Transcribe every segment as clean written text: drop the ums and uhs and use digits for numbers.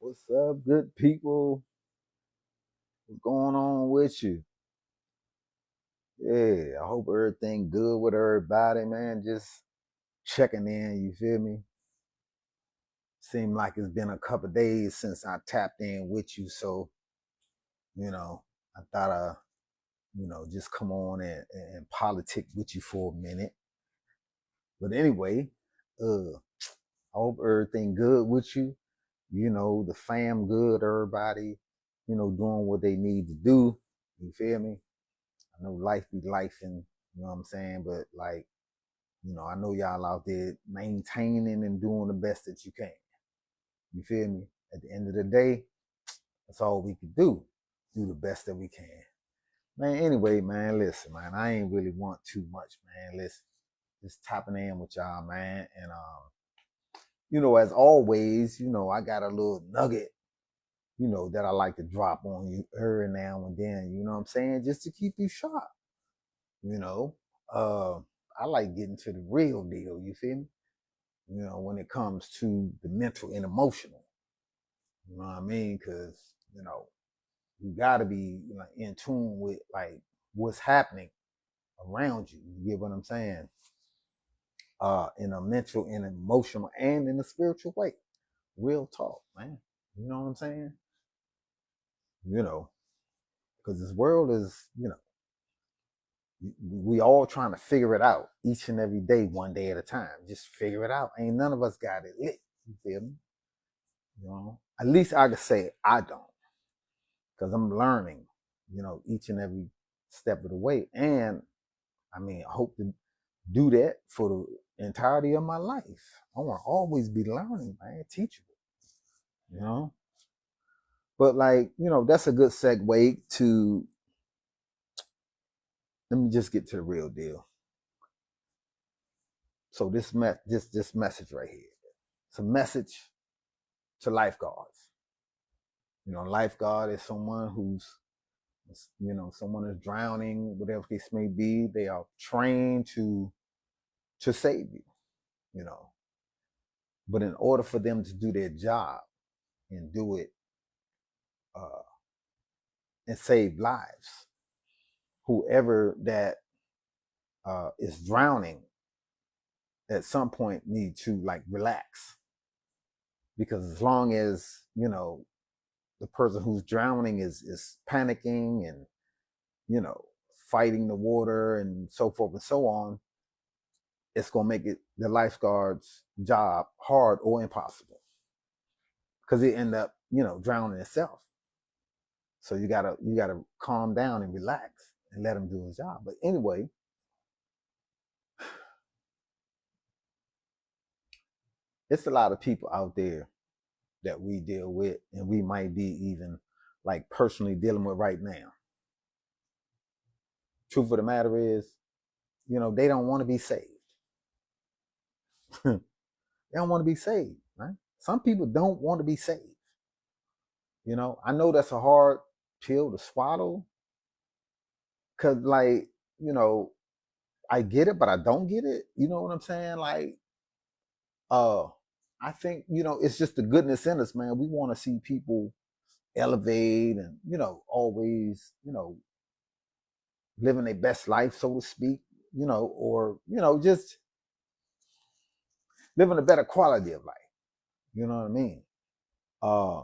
What's up, good people? What's going on with you? Yeah, I hope everything good with everybody, man. Just checking in, you feel me? Seemed like it's been a couple days since I tapped in with you, so I thought just come on and politic with you for a minute. But anyway, I hope everything good with you. The fam good, everybody, doing what they need to do. You feel me? I know life be life, and you know what I'm saying, but like, I know y'all out there maintaining and doing the best that you can. You feel me? At the end of the day, that's all we can do. Do the best that we can. Man, anyway, man, listen, man, I ain't really want too much, man. Listen, just tapping in with y'all, man. And as always, I got a little nugget, that I like to drop on you every now and then, you know what I'm saying? Just to keep you sharp, you know. Uh I like getting to the real deal, you feel me? When it comes to the mental and emotional. You know what I mean? Because, you know, you gotta be in tune with like what's happening around you. You get what I'm saying? In a mental and emotional and in a spiritual way. Real talk, man. You know what I'm saying? You know, because this world is, we all trying to figure it out each and every day, one day at a time. Just figure it out. Ain't none of us got it lit. You feel me? At least I could say I don't, because I'm learning, each and every step of the way. And I mean, I hope to do that for the entirety of my life. I want to always be learning, man, teachable, you know. But like, that's a good segue to. Let me just get to the real deal. So this message right here, it's a message to lifeguards. Lifeguard is someone who's, someone is drowning, whatever case may be. They are trained to save you, you know. But in order for them to do their job and do it uh, and save lives, whoever that is drowning at some point need to like relax, because as long as the person who's drowning is panicking and you know fighting the water and so forth and so on, it's gonna make it the lifeguard's job hard or impossible, because it end up drowning itself. So you gotta calm down and relax and let him do his job. But anyway, it's a lot of people out there that we deal with, and we might be even like personally dealing with right now. Truth of the matter is, they don't want to be saved. They don't want to be saved, right? Some people don't want to be saved. I know that's a hard pill to swallow, because like, you know, I get it, but I don't get it. You know what I'm saying? Like, uh, I think, it's just the goodness in us, man. We want to see people elevate and, always, living their best life, so to speak, or, just living a better quality of life. You know what I mean? Uh,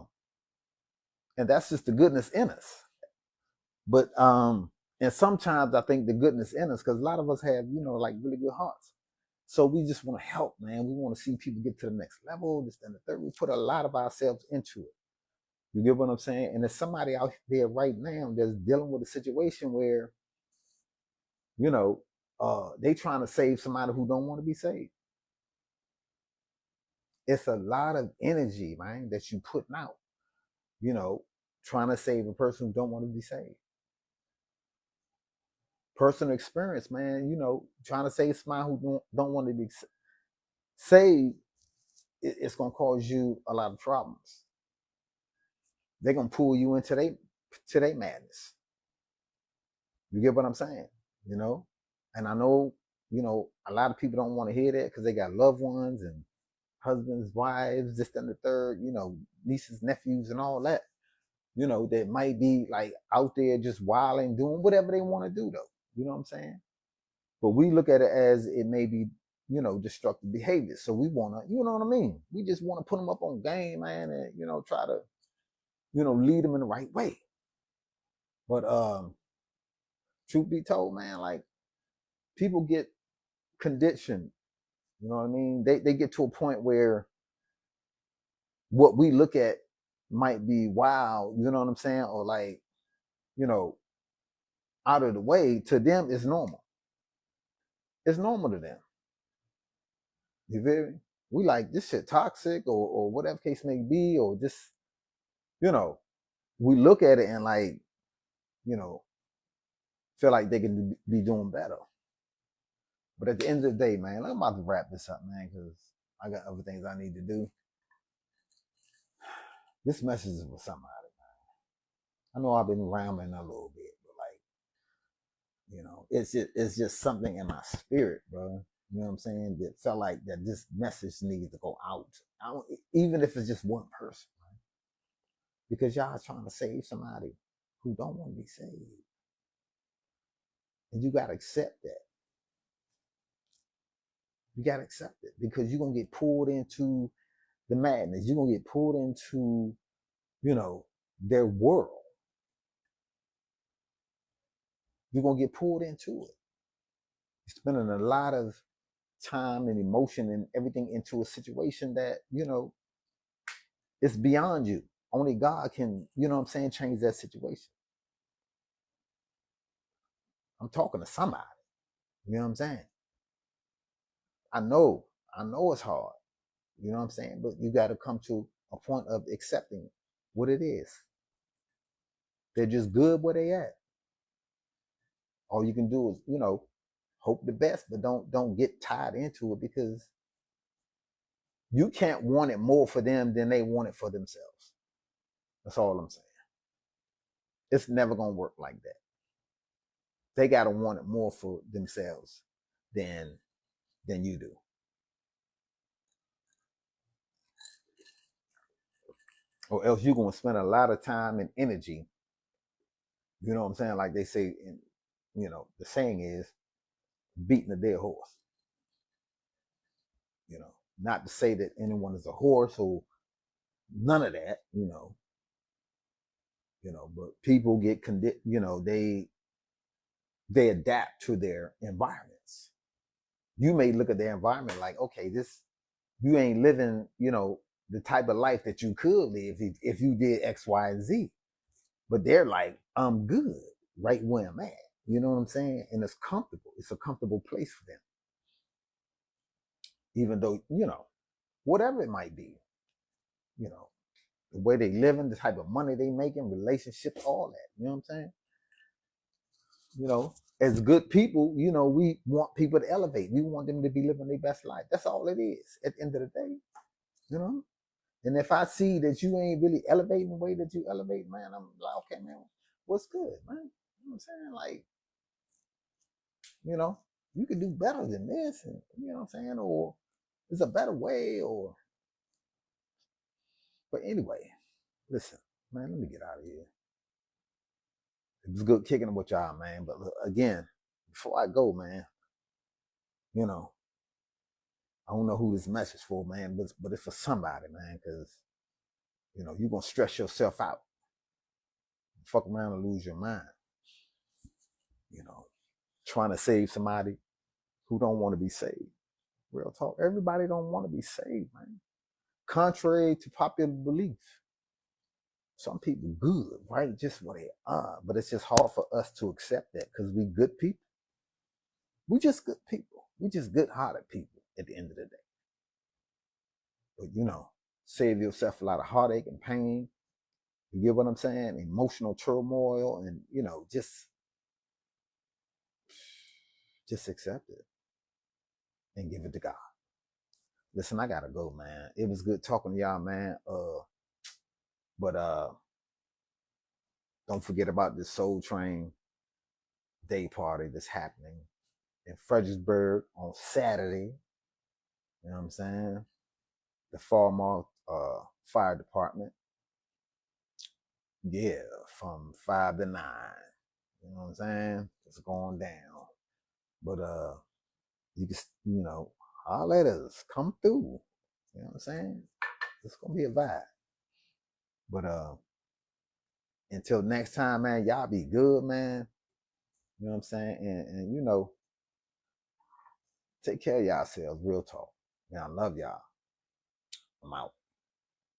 and that's just the goodness in us. But and sometimes I think the goodness in us, because a lot of us have, like really good hearts. So we just want to help, man. We want to see people get to the next level, this and the third. We put a lot of ourselves into it. You get what I'm saying? And there's somebody out there right now that's dealing with a situation where, you know, they trying to save somebody who don't want to be saved. It's a lot of energy, man, that you putting out, you know, trying to save a person who don't want to be saved. Personal experience, man, trying to save somebody who don't want to be saved, it's gonna cause you a lot of problems. They're gonna pull you into their madness. You get what I'm saying? You know? And I know, a lot of people don't want to hear that because they got loved ones and husbands, wives, this and the third, nieces, nephews, and all that, that might be like out there just wilding, doing whatever they want to do, though. You know what I'm saying? But we look at it as it may be, destructive behavior. So we want to, you know what I mean? We just want to put them up on game, man, and, try to, lead them in the right way. But truth be told, man, like people get conditioned. You know what I mean? They get to a point where what we look at might be wild, you know what I'm saying? Or like, out of the way. To them, it's normal. It's normal to them. You feel me? We like this shit toxic or whatever case may be, or just, we look at it and like, feel like they can be doing better. But at the end of the day, man, I'm about to wrap this up, man, because I got other things I need to do. This message is for somebody, man. I know I've been rambling a little bit, but like, it's just something in my spirit, bro. You know what I'm saying? That felt like that this message needs to go out. Even if it's just one person, right? Because y'all are trying to save somebody who don't want to be saved. And you got to accept that. You got to accept it because you're going to get pulled into the madness. You're going to get pulled into, their world. You're going to get pulled into it. You're spending a lot of time and emotion and everything into a situation that, it's beyond you. Only God can, change that situation. I'm talking to somebody. You know what I'm saying? I know it's hard. You know what I'm saying? But you got to come to a point of accepting what it is. They're just good where they at. All you can do is, hope the best, but don't get tied into it because you can't want it more for them than they want it for themselves. That's all I'm saying. It's never gonna work like that. They gotta want it more for themselves than you do. Or else you're gonna spend a lot of time and energy. You know what I'm saying? Like they say, the saying is beating a dead horse. Not to say that anyone is a horse or none of that, but people get they adapt to their environments. You may look at their environment like, okay, you ain't living, the type of life that you could live if you did X, Y, and Z. But they're like, I'm good right where I'm at. You know what I'm saying? And it's comfortable. It's a comfortable place for them. Even though, whatever it might be, the way they living, the type of money they making, relationships, all that. You know what I'm saying? As good people, we want people to elevate. We want them to be living their best life. That's all it is at the end of the day. And if I see that you ain't really elevating the way that you elevate, man, I'm like, okay, man, what's good, man? You know what I'm saying? Like, you could do better than this, and you know what I'm saying? Or there's a better way, but anyway, listen, man, let me get out of here. It was good kicking it with y'all, man. But look, again, before I go, man, I don't know who this message for, man, but it's for somebody, man, because you're gonna stress yourself out. Fuck around and lose your mind. Trying to save somebody who don't want to be saved. Real talk. Everybody don't want to be saved, man. Contrary to popular belief. Some people good, right? Just what they are. But it's just hard for us to accept that because we good people. We just good people. We just good-hearted people at the end of the day. But save yourself a lot of heartache and pain. You get what I'm saying? Emotional turmoil and just accept it and give it to God. Listen, I gotta go, man. It was good talking to y'all, man. But don't forget about this Soul Train day party that's happening in Fredericksburg on Saturday. You know what I'm saying? the Falmouth Fire Department. Yeah, from 5 to 9. You know what I'm saying? It's going down. But you can, holler at us, come through. You know what I'm saying? It's gonna be a vibe. But until next time, man, y'all be good, man. You know what I'm saying? And take care of yourselves, real talk. Man, I love y'all. I'm out.